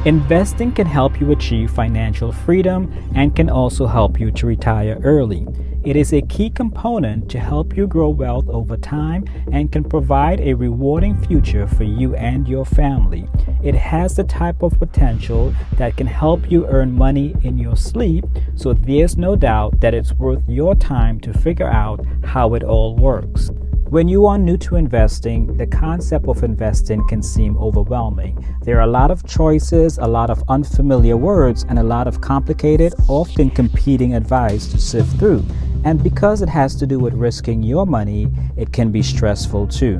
Investing can help you achieve financial freedom and can also help you to retire early. It is a key component to help you grow wealth over time and can provide a rewarding future for you and your family. It has the type of potential that can help you earn money in your sleep, so there's no doubt that it's worth your time to figure out how it all works. When you are new to investing, the concept of investing can seem overwhelming. There are a lot of choices, a lot of unfamiliar words, and a lot of complicated, often competing advice to sift through. And because it has to do with risking your money, it can be stressful too.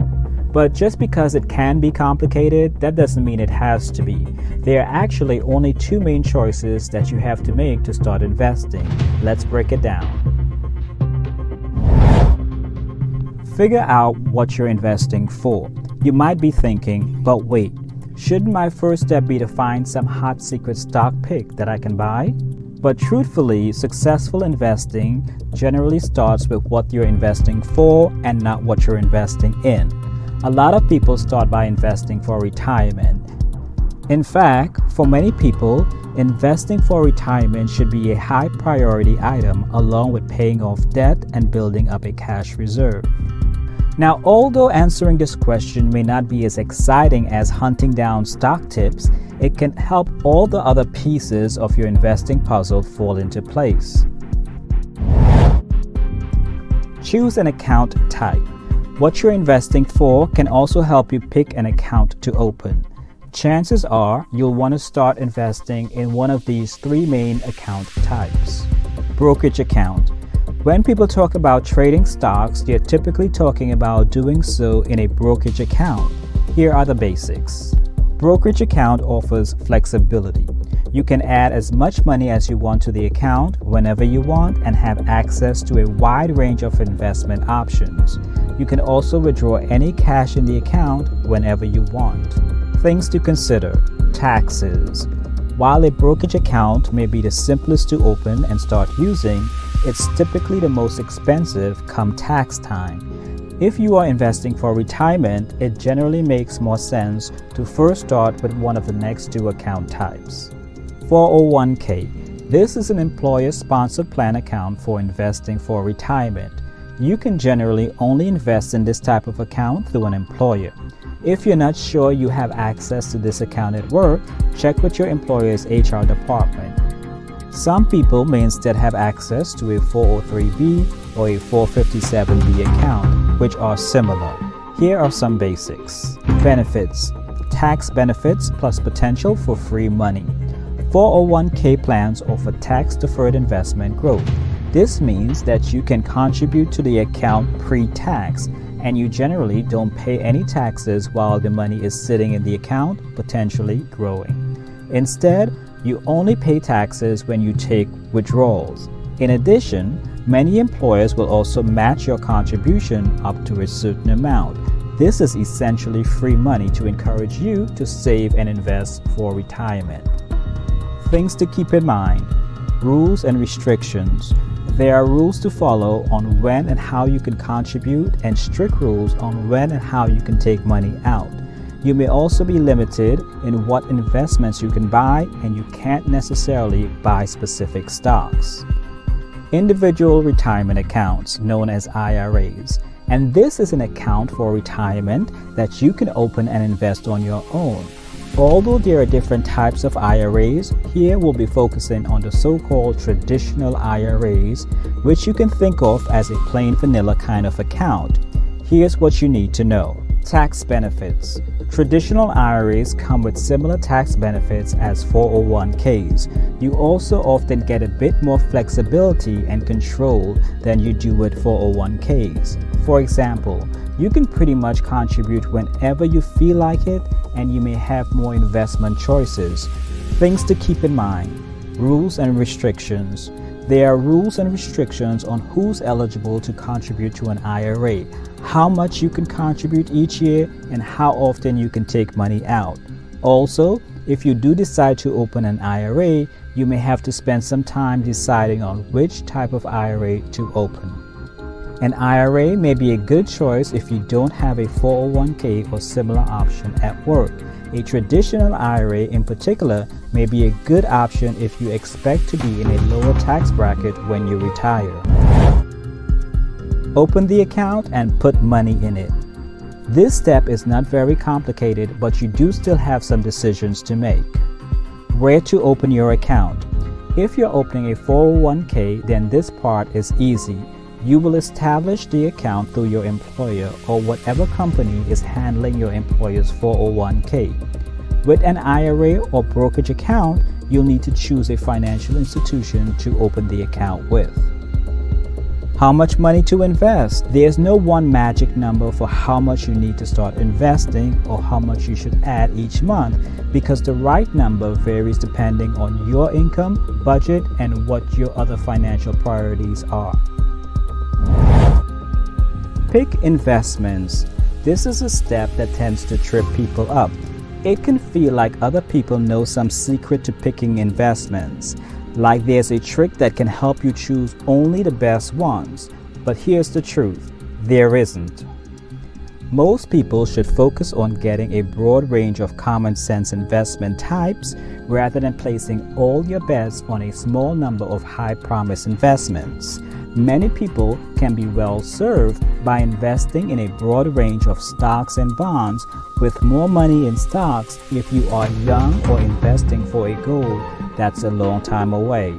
But just because it can be complicated, that doesn't mean it has to be. There are actually only two main choices that you have to make to start investing. Let's break it down. Figure out what you're investing for. You might be thinking, but wait, shouldn't my first step be to find some hot secret stock pick that I can buy? But truthfully, successful investing generally starts with what you're investing for and not what you're investing in. A lot of people start by investing for retirement. In fact, for many people, investing for retirement should be a high priority item along with paying off debt and building up a cash reserve. Now, although answering this question may not be as exciting as hunting down stock tips, it can help all the other pieces of your investing puzzle fall into place. Choose an account type. What you're investing for can also help you pick an account to open. Chances are you'll want to start investing in one of these three main account types. Brokerage account. When people talk about trading stocks, they're typically talking about doing so in a brokerage account. Here are the basics. Brokerage account offers flexibility. You can add as much money as you want to the account whenever you want and have access to a wide range of investment options. You can also withdraw any cash in the account whenever you want. Things to consider. Taxes. While a brokerage account may be the simplest to open and start using, it's typically the most expensive come tax time. If you are investing for retirement, it generally makes more sense to first start with one of the next two account types. 401k. This is an employer-sponsored plan account for investing for retirement. You can generally only invest in this type of account through an employer. If you're not sure you have access to this account at work, check with your employer's HR department. Some people may instead have access to a 403b or a 457b account, which are similar. Here are some basics. Benefits. Tax benefits plus potential for free money. 401k plans offer tax-deferred investment growth. This means that you can contribute to the account pre-tax, and you generally don't pay any taxes while the money is sitting in the account, potentially growing. Instead, you only pay taxes when you take withdrawals. In addition, many employers will also match your contribution up to a certain amount. This is essentially free money to encourage you to save and invest for retirement. Things to keep in mind. Rules and restrictions. There are rules to follow on when and how you can contribute and strict rules on when and how you can take money out. You may also be limited in what investments you can buy, and you can't necessarily buy specific stocks. Individual retirement accounts, known as IRAs. And this is an account for retirement that you can open and invest on your own. Although there are different types of IRAs, here we'll be focusing on the so-called traditional IRAs, which you can think of as a plain vanilla kind of account. Here's what you need to know. Tax benefits. Traditional IRAs come with similar tax benefits as 401ks. You also often get a bit more flexibility and control than you do with 401ks. For example, you can pretty much contribute whenever you feel like it, and you may have more investment choices. Things to keep in mind. Rules and restrictions. There are rules and restrictions on who's eligible to contribute to an IRA, how much you can contribute each year, and how often you can take money out. Also, if you do decide to open an IRA, you may have to spend some time deciding on which type of IRA to open. An IRA may be a good choice if you don't have a 401k or similar option at work. A traditional IRA in particular may be a good option if you expect to be in a lower tax bracket when you retire. Open the account and put money in it. This step is not very complicated, but you do still have some decisions to make. Where to open your account? If you're opening a 401k, then this part is easy. You will establish the account through your employer or whatever company is handling your employer's 401k. With an IRA or brokerage account, you'll need to choose a financial institution to open the account with. How much money to invest? There's no one magic number for how much you need to start investing or how much you should add each month, because the right number varies depending on your income, budget, and what your other financial priorities are. Pick investments. This is a step that tends to trip people up. It can feel like other people know some secret to picking investments, like there's a trick that can help you choose only the best ones. But here's the truth, there isn't. Most people should focus on getting a broad range of common sense investment types rather than placing all your bets on a small number of high promise investments. Many people can be well served by investing in a broad range of stocks and bonds, with more money in stocks if you are young or investing for a goal that's a long time away.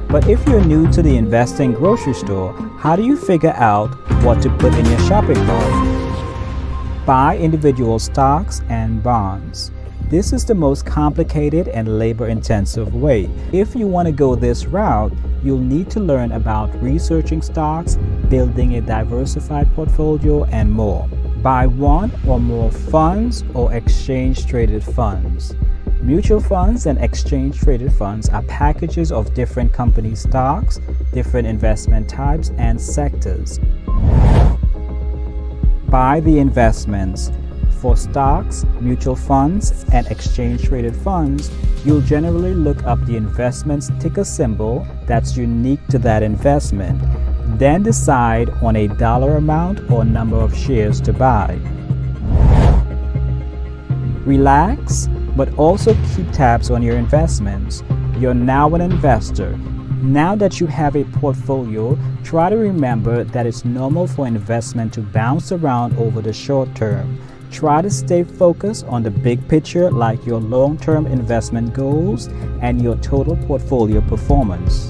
But if you're new to the investing grocery store, how do you figure out what to put in your shopping cart? Buy individual stocks and bonds. This is the most complicated and labor-intensive way. If you want to go this route, you'll need to learn about researching stocks, building a diversified portfolio, and more. Buy one or more funds or exchange-traded funds. Mutual funds and exchange-traded funds are packages of different company stocks, different investment types, and sectors. Buy the investments. For stocks, mutual funds, and exchange-traded funds, you'll generally look up the investment's ticker symbol that's unique to that investment, then decide on a dollar amount or number of shares to buy. Relax, but also keep tabs on your investments. You're now an investor. Now that you have a portfolio, try to remember that it's normal for investment to bounce around over the short term. Try to stay focused on the big picture, like your long-term investment goals and your total portfolio performance.